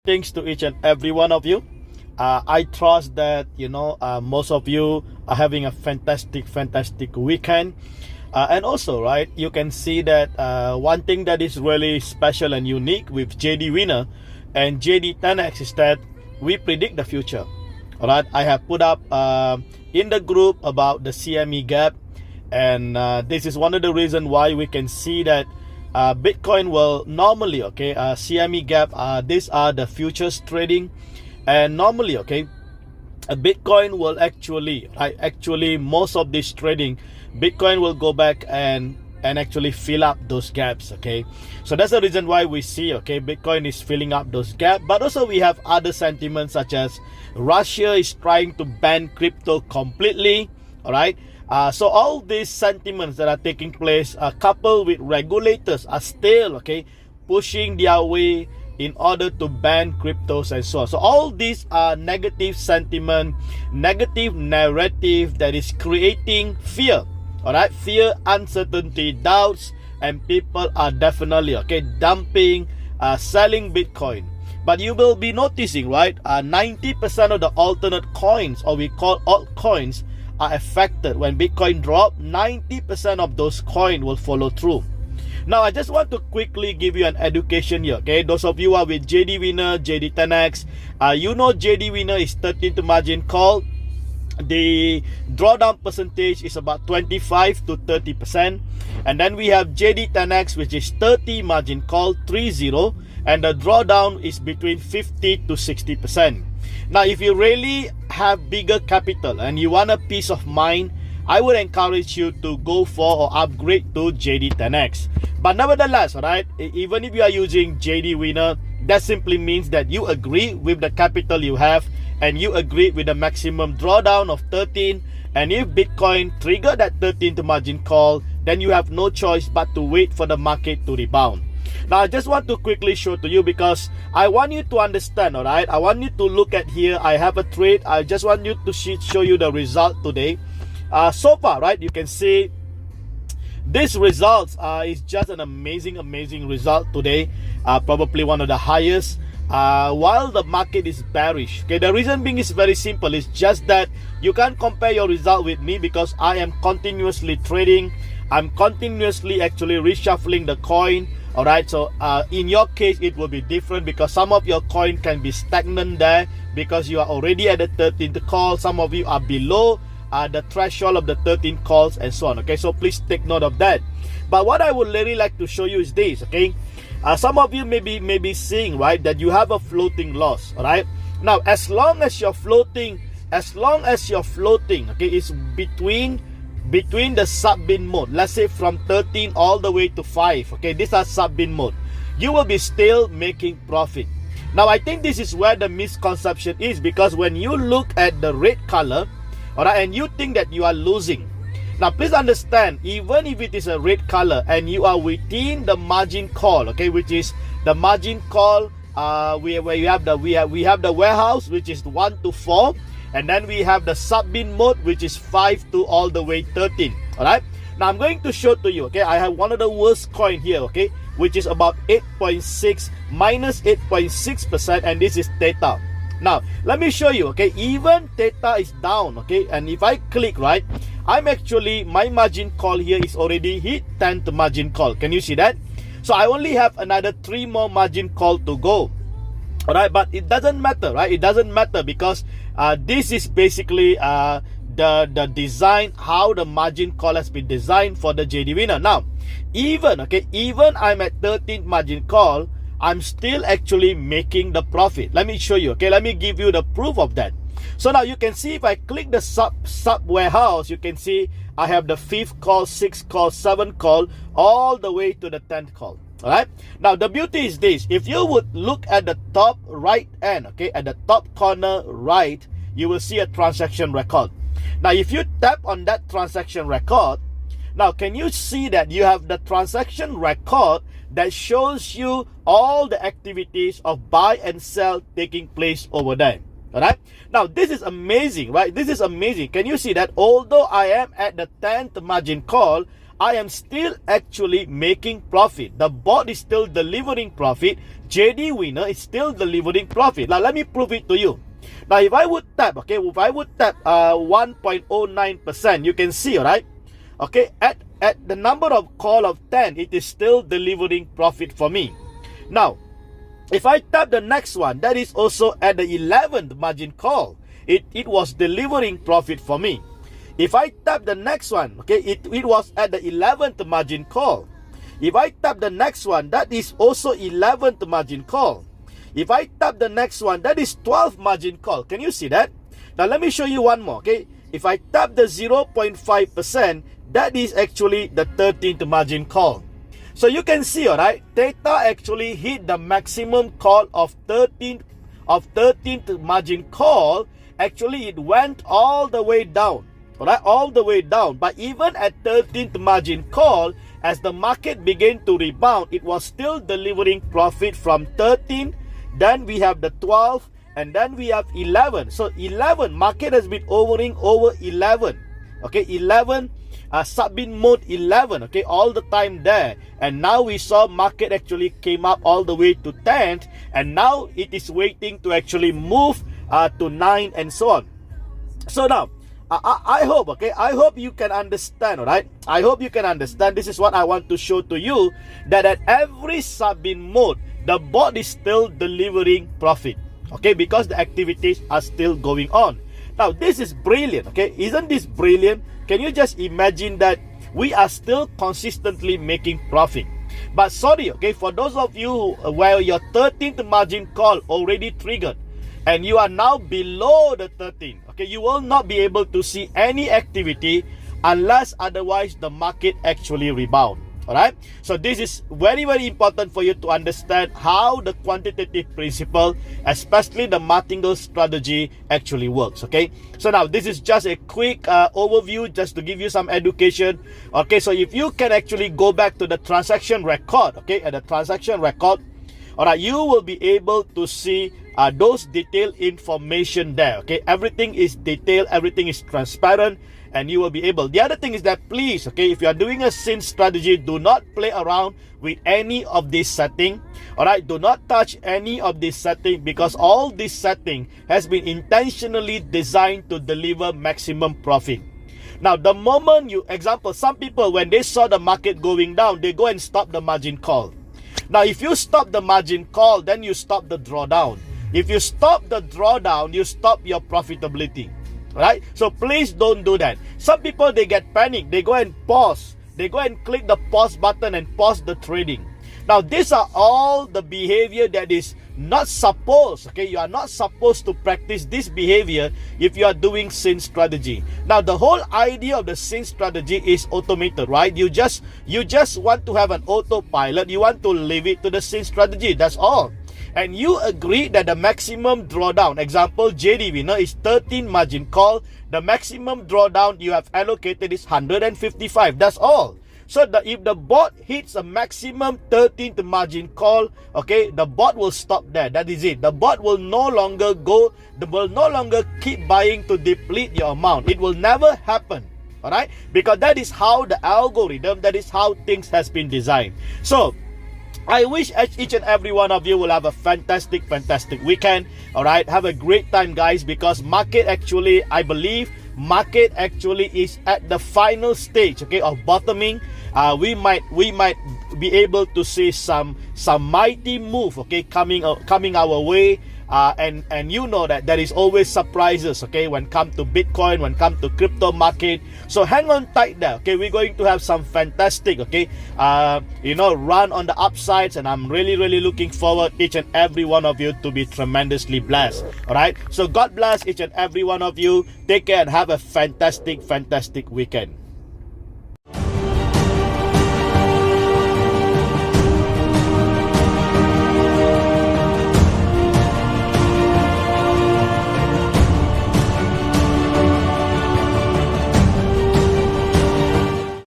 Greetings to each and every one of you. I trust that most of you are having a fantastic weekend. And also, right, you can see that one thing that is really special and unique with JD Winner and JD10X is that we predict the future. All right, I have put up in the group about the CME gap, and this is one of the reasons why we can see that Bitcoin will normally, CME gap, these are the futures trading, and normally, Bitcoin will actually most of this trading, Bitcoin will go back and actually fill up those gaps. So that's the reason why we see Bitcoin is filling up those gaps. But also we have other sentiments such as Russia is trying to ban crypto completely. All right. So all these sentiments that are taking place, coupled with regulators, are still pushing their way in order to ban cryptos and so on. So all these are negative sentiment, negative narrative that is creating fear. All right, fear, uncertainty, doubts, and people are definitely dumping, selling Bitcoin. But you will be noticing, right? 90% of the alternate coins, or we call altcoins, are affected. When Bitcoin drop, 90% of those coins will follow through. Now, I just want to quickly give you an education here. Those of you who are with JD Winner, JD10X, you know JD Winner is 13 to margin call. The drawdown percentage is about 25 to 30%. And then we have JD10X, which is 30 margin call, 30, and the drawdown is between 50 to 60%. Now, if you really have bigger capital and you want a peace of mind, I would encourage you to go for or upgrade to JD10X. But nevertheless, right, even if you are using JD Winner, that simply means that you agree with the capital you have and you agree with the maximum drawdown of 13. And if Bitcoin trigger that 13 to margin call, then you have no choice but to wait for the market to rebound. Now, I just want to quickly show to you because I want you to understand, all right? I want you to look at here. I have a trade. I just want you to show you the result today. So far, right, you can see this results is just an amazing result today. Probably one of the highest. While the market is bearish. The reason being is very simple. It's just that you can't compare your result with me because I am continuously trading. I'm continuously actually reshuffling the coin. All right, so in your case it will be different because some of your coin can be stagnant there because you are already at the 13th call. Some of you are below the threshold of the 13 calls and so on. So please take note of that. But what I would really like to show you is this. Some of you may be seeing, right, that you have a floating loss. All right, now as long as you're floating, it's between the sub-bin mode, let's say from 13 all the way to 5, these are sub-bin mode, you will be still making profit. Now, I think this is where the misconception is, because when you look at the red color, all right, and you think that you are losing. Now, please understand, even if it is a red color and you are within the margin call, which is the margin call, we have the warehouse, which is 1 to 4. And then we have the sub-bin mode, which is 5 to all the way 13. All right. Now I'm going to show to you. I have one of the worst coin here. Which is about 8.6 minus 8.6%, and this is Theta. Now let me show you. Even Theta is down. And if I click right, I'm actually, my margin call here is already hit 10 to margin call. Can you see that? So I only have another 3 more margin call to go. All right, but it doesn't matter, right? It doesn't matter because this is basically the design, how the margin call has been designed for the JD Winner. Now, even I'm at 13th margin call, I'm still actually making the profit. Let me show you. Let me give you the proof of that. So now you can see if I click the sub warehouse, you can see I have the 5th call, 6th call, 7th call, all the way to the 10th call. All right. Now the beauty is this: if you would look at the top right end, at the top corner right, you will see a transaction record. Now, if you tap on that transaction record, now can you see that you have the transaction record that shows you all the activities of buy and sell taking place over there? All right. Now this is amazing, right? This is amazing. Can you see that although I am at the 10th margin call, I am still actually making profit. The bot is still delivering profit JD winner is still delivering profit. Now let me prove it to you. Now if I would tap, okay, if I would tap 1.09%, you can see, alright, okay, at the number of call of 10, it is still delivering profit for me. Now if I tap the next one, that is also at the 11th margin call, it was delivering profit for me. If I tap the next one, okay, it was at the 11th margin call. If I tap the next one, that is also 11th margin call. If I tap the next one, that is 12th margin call. Can you see that? Now let me show you one more, okay? If I tap the 0.5%, that is actually the 13th margin call. So you can see, alright, Theta actually hit the maximum call of 13th margin call. Actually, it went all the way down, alright, all the way down. But even at 13th margin call, as the market began to rebound, it was still delivering profit from 13. Then we have the 12, and then we have 11. So 11, market has been hovering over 11. Okay, 11, sub-in mode 11, okay, all the time there. And now we saw market actually came up all the way to 10th, and now it is waiting to actually move to 9 and so on. So now, I hope, okay, I hope you can understand, alright? I hope you can understand. This is what I want to show to you, that at every sub-in mode, the bot is still delivering profit, okay, because the activities are still going on. Now, this is brilliant, okay? Isn't this brilliant? Can you just imagine that we are still consistently making profit? But sorry, okay, for those of you where your 13th margin call already triggered, and you are now below the 13, okay, you will not be able to see any activity unless otherwise the market actually rebound. Alright, so this is very, very important for you to understand how the quantitative principle, especially the martingale strategy, actually works. Okay, so now this is just a quick overview, just to give you some education. Okay, so if you can actually go back to the transaction record, okay, at the transaction record, alright, you will be able to see those detailed information there. Okay, everything is detailed, everything is transparent, and you will be able. The other thing is that, please, okay, if you are doing a scene strategy, do not play around with any of this setting. Alright, do not touch any of this setting, because all this setting has been intentionally designed to deliver maximum profit. Now, the moment you, example, some people, when they saw the market going down, they go and stop the margin call. Now, if you stop the margin call, then you stop the drawdown. If you stop the drawdown, you stop your profitability. Right? So please don't do that. Some people, they get panicked. They go and pause. They go and click the pause button and pause the trading. Now, these are all the behavior that is not supposed, okay, you are not supposed to practice this behavior if you are doing scene strategy. Now, the whole idea of the scene strategy is automated, right? You just want to have an autopilot. You want to leave it to the scene strategy. That's all. And you agree that the maximum drawdown, example, JD winner is 13 margin call. The maximum drawdown you have allocated is 155. That's all. So if the bot hits a maximum 13th margin call, okay, the bot will stop there. That is it. The bot will no longer keep buying to deplete your amount. It will never happen. Alright? Because that is how the algorithm, that is how things has been designed. So I wish each and every one of you will have a fantastic weekend. Alright, have a great time, guys, because market actually, I believe, market actually is at the final stage, okay, of bottoming. We might be able to see some mighty move, okay, coming our way. And you know that there is always surprises, okay, when come to Bitcoin, when come to crypto market. So hang on tight there, okay. We're going to have some fantastic, okay, run on the upsides, and I'm really looking forward each and every one of you to be tremendously blessed. All right, so God bless each and every one of you. Take care and have a fantastic weekend.